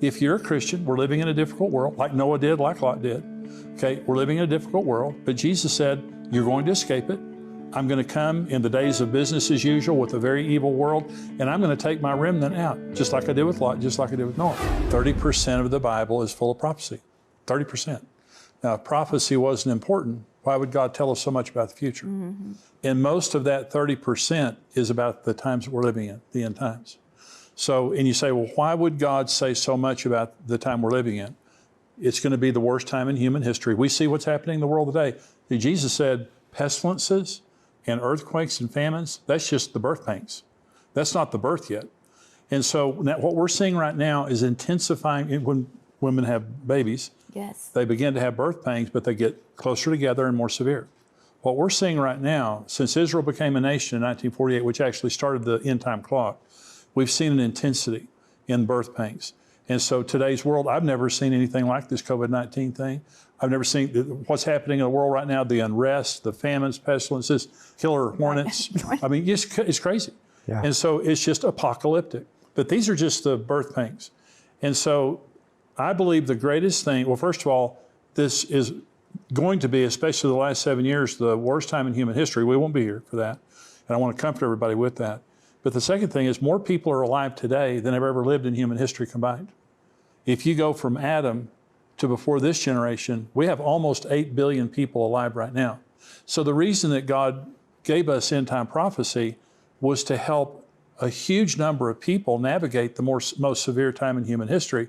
If you're a Christian, we're living in a difficult world, like Noah did, like Lot did. Okay, we're living in a difficult world, but Jesus said, you're going to escape it. I'm going to come in the days of business as usual with a very evil world, and I'm going to take my remnant out, just like I did with Lot, just like I did with Noah. 30% of the Bible is full of prophecy, 30%. Now, if prophecy wasn't important, why would God tell us so much about the future? Mm-hmm. And most of that 30% is about the times that we're living in, the end times. So, and you say, well, why would God say so much about the time we're living in? It's going to be the worst time in human history. We see what's happening in the world today. Jesus said pestilences and earthquakes and famines, that's just the birth pangs. That's not the birth yet. And so now what we're seeing right now is intensifying. When women have babies, yes, they begin to have birth pangs, but they get closer together and more severe. What we're seeing right now, since Israel became a nation in 1948, which actually started the end time clock, we've seen an intensity in birth pangs. And so today's world, I've never seen anything like this COVID-19 thing. I've never seen what's happening in the world right now, the unrest, the famines, pestilences, killer hornets. I mean, it's crazy. Yeah. And so it's just apocalyptic. But these are just the birth pangs. And so I believe the greatest thing, well, first of all, this is going to be, especially the last 7 years, the worst time in human history. We won't be here for that. And I want to comfort everybody with that. But the second thing is more people are alive today than have ever lived in human history combined. If you go from Adam to before this generation, we have almost 8 billion people alive right now. So the reason that God gave us end-time prophecy was to help a huge number of people navigate the most severe time in human history.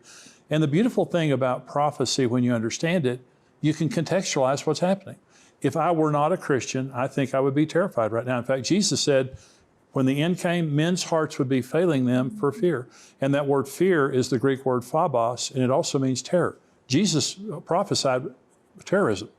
And the beautiful thing about prophecy, when you understand it, you can contextualize what's happening. If I were not a Christian, I think I would be terrified right now. In fact, Jesus said, when the end came, men's hearts would be failing them for fear. And that word fear is the Greek word phobos, and it also means terror. Jesus prophesied terrorism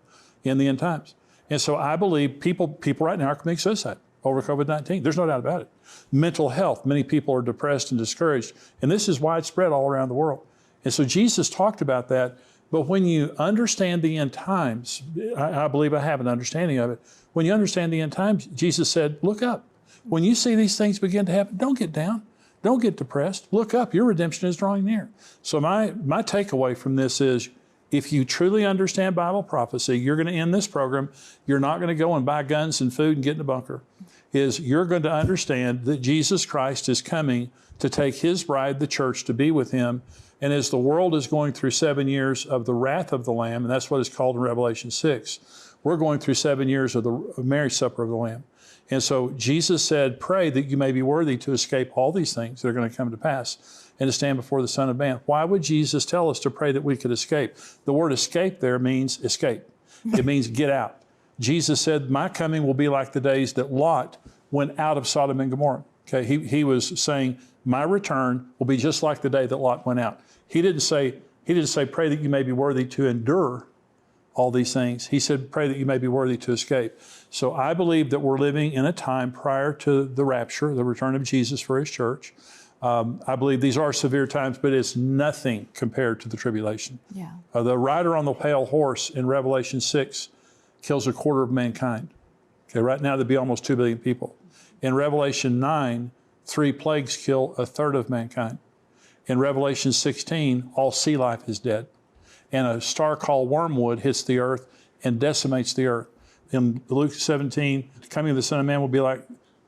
in the end times. And so I believe people right now are committing suicide over COVID-19. There's no doubt about it. Mental health, many people are depressed and discouraged, and this is widespread all around the world. And so Jesus talked about that, but when you understand the end times, I believe I have an understanding of it. When you understand the end times, Jesus said, look up. When you see these things begin to happen, don't get down. Don't get depressed. Look up. Your redemption is drawing near. So my takeaway from this is, if you truly understand Bible prophecy, you're going to end this program. You're not going to go and buy guns and food and get in a bunker. You're going to understand that Jesus Christ is coming to take his bride, the church, to be with him. And as the world is going through 7 years of the wrath of the Lamb, and that's what it's called in Revelation 6, we're going through 7 years of the marriage supper of the Lamb. And so Jesus said, pray that you may be worthy to escape all these things that are going to come to pass and to stand before the Son of Man. Why would Jesus tell us to pray that we could escape? The word escape there means escape. It means get out. Jesus said, my coming will be like the days that Lot went out of Sodom and Gomorrah. Okay, he was saying, my return will be just like the day that Lot went out. He didn't say, pray that you may be worthy to endure all these things. He said, pray that you may be worthy to escape. So I believe that we're living in a time prior to the rapture, the return of Jesus for his church. I believe these are severe times, but it's nothing compared to the tribulation. Yeah. The rider on the pale horse in Revelation 6 kills a quarter of mankind. Okay, right now there'd be almost 2 billion people. In Revelation 9, 3 plagues kill a third of mankind. In Revelation 16, all sea life is dead. And a star called wormwood hits the earth and decimates the earth. In Luke 17, the coming of the Son of Man will be like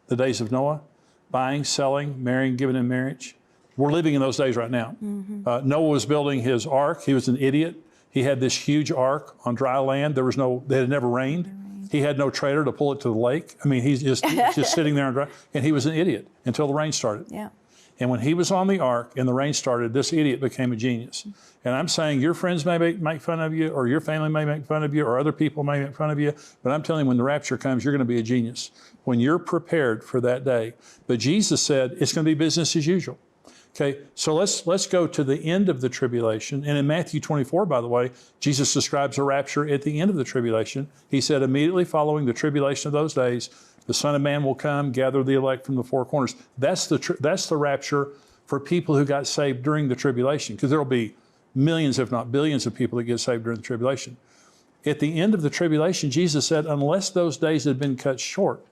the days of Noah, buying, selling, marrying, giving in marriage. We're living in those days right now. Mm-hmm. Noah was building his ark. He was an idiot. He had this huge ark on dry land. It had never rained. He had no trailer to pull it to the lake. I mean, he's just sitting there on dry, and he was an idiot until the rain started. Yeah. And when he was on the ark and the rain started, this idiot became a genius. And I'm saying your friends may make fun of you, or your family may make fun of you, or other people may make fun of you. But I'm telling you, when the rapture comes, you're going to be a genius when you're prepared for that day. But Jesus said it's going to be business as usual. Okay, so let's go to the end of the tribulation. And in Matthew 24, by the way, Jesus describes a rapture at the end of the tribulation. He said, immediately following the tribulation of those days, the Son of Man will come, gather the elect from the four corners. That's the rapture for people who got saved during the tribulation, because there will be millions, if not billions, of people that get saved during the tribulation. At the end of the tribulation, Jesus said, unless those days had been cut short,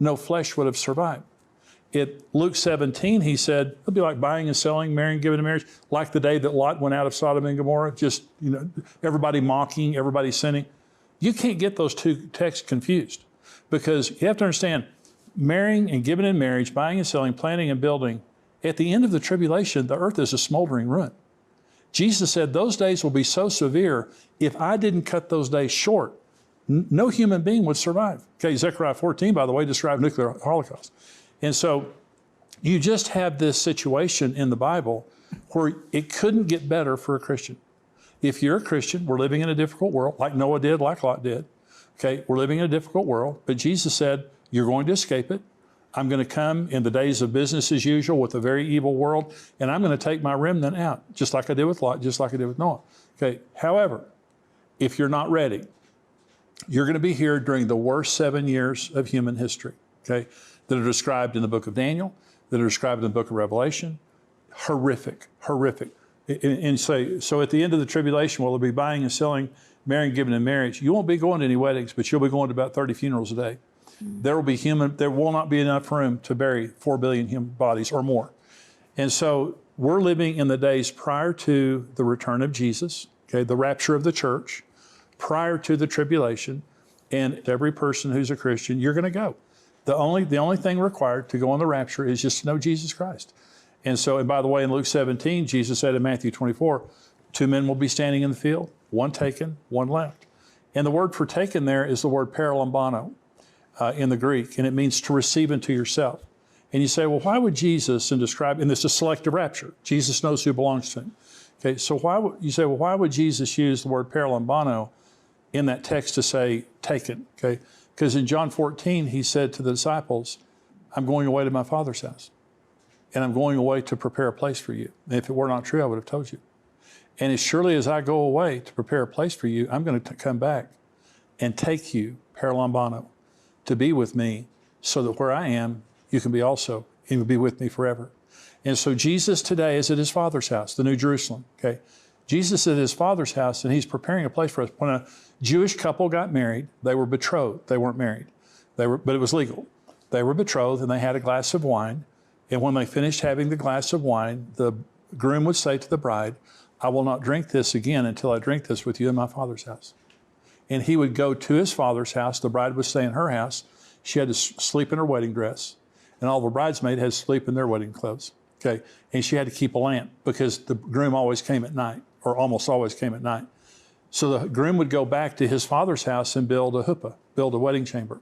no flesh would have survived. Luke 17, he said, it'll be like buying and selling, marrying and giving in marriage, like the day that Lot went out of Sodom and Gomorrah, just, everybody mocking, everybody sinning. You can't get those two texts confused, because you have to understand, marrying and giving in marriage, buying and selling, planting and building, at the end of the tribulation, the earth is a smoldering ruin. Jesus said those days will be so severe, if I didn't cut those days short, no human being would survive. Okay, Zechariah 14, by the way, described nuclear holocaust. And so you just have this situation in the Bible where it couldn't get better for a Christian. If you're a Christian, we're living in a difficult world, like Noah did, like Lot did. Okay, we're living in a difficult world, but Jesus said, you're going to escape it. I'm going to come in the days of business as usual with a very evil world, and I'm going to take my remnant out, just like I did with Lot, just like I did with Noah. Okay, however, if you're not ready, you're going to be here during the worst 7 years of human history, okay, that are described in the book of Daniel, that are described in the book of Revelation. Horrific, horrific. And so at the end of the tribulation, will there be buying and selling, marrying, giving in marriage? You won't be going to any weddings, but you'll be going to about 30 funerals a day. There will not be enough room to bury 4 billion human bodies or more. And so we're living in the days prior to the return of Jesus, okay, the rapture of the church, prior to the tribulation, and every person who's a Christian, you're going to go. The only thing required to go on the rapture is just to know Jesus Christ. And so, and by the way, in Luke 17, Jesus said in Matthew 24, 2 men will be standing in the field, one taken, one left. And the word for taken there is the word paralambano in the Greek, and it means to receive into yourself. And you say, well, why would Jesus, and this is a selective rapture. Jesus knows who belongs to him. Okay, so why would Jesus use the word paralambano in that text to say taken? Okay, because in John 14, he said to the disciples, I'm going away to my Father's house, and I'm going away to prepare a place for you. And if it were not true, I would have told you. And as surely as I go away to prepare a place for you, I'm going to come back and take you, paralambano, to be with me, so that where I am, you can be also, and you'll be with me forever. And so Jesus today is at his Father's house, the New Jerusalem, okay? Jesus is at his Father's house, and he's preparing a place for us. When a Jewish couple got married, they were betrothed. They weren't married. But it was legal. They were betrothed, and they had a glass of wine. And when they finished having the glass of wine, the groom would say to the bride, I will not drink this again until I drink this with you in my Father's house. And he would go to his father's house. The bride would stay in her house. She had to sleep in her wedding dress. And all the bridesmaids had to sleep in their wedding clothes. Okay. And she had to keep a lamp because the groom always came at night, or almost always came at night. So the groom would go back to his father's house and build a huppah, build a wedding chamber.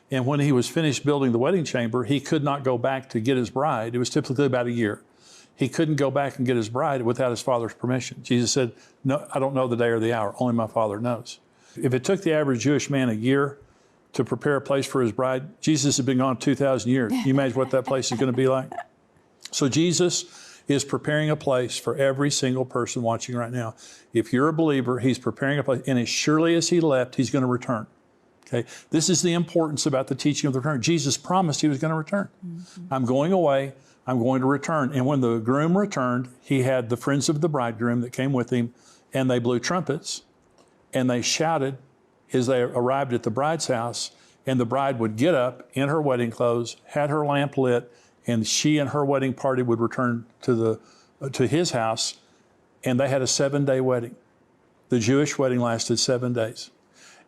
And when he was finished building the wedding chamber, he could not go back to get his bride. It was typically about a year. He couldn't go back and get his bride without his father's permission. Jesus said, no, I don't know the day or the hour. Only my Father knows. If it took the average Jewish man a year to prepare a place for his bride, Jesus had been gone 2,000 years. Can you imagine what that place is going to be like? So Jesus is preparing a place for every single person watching right now. If you're a believer, he's preparing a place, and as surely as he left, he's going to return. Okay, this is the importance about the teaching of the return. Jesus promised he was going to return. Mm-hmm. I'm going away. I'm going to return. And when the groom returned, he had the friends of the bridegroom that came with him, and they blew trumpets, and they shouted as they arrived at the bride's house, and the bride would get up in her wedding clothes, had her lamp lit, and she and her wedding party would return to his house, and they had a 7-day wedding. The Jewish wedding lasted 7 days.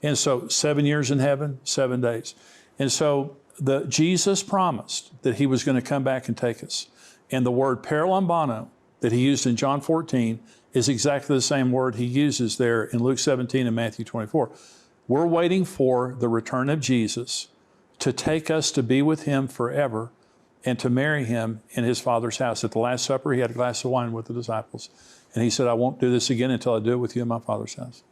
And so 7 years in heaven, 7 days. And so Jesus promised that he was going to come back and take us. And the word paralambano that he used in John 14 is exactly the same word he uses there in Luke 17 and Matthew 24. We're waiting for the return of Jesus to take us to be with him forever and to marry him in his Father's house. At the Last Supper, he had a glass of wine with the disciples. And he said, I won't do this again until I do it with you in my Father's house.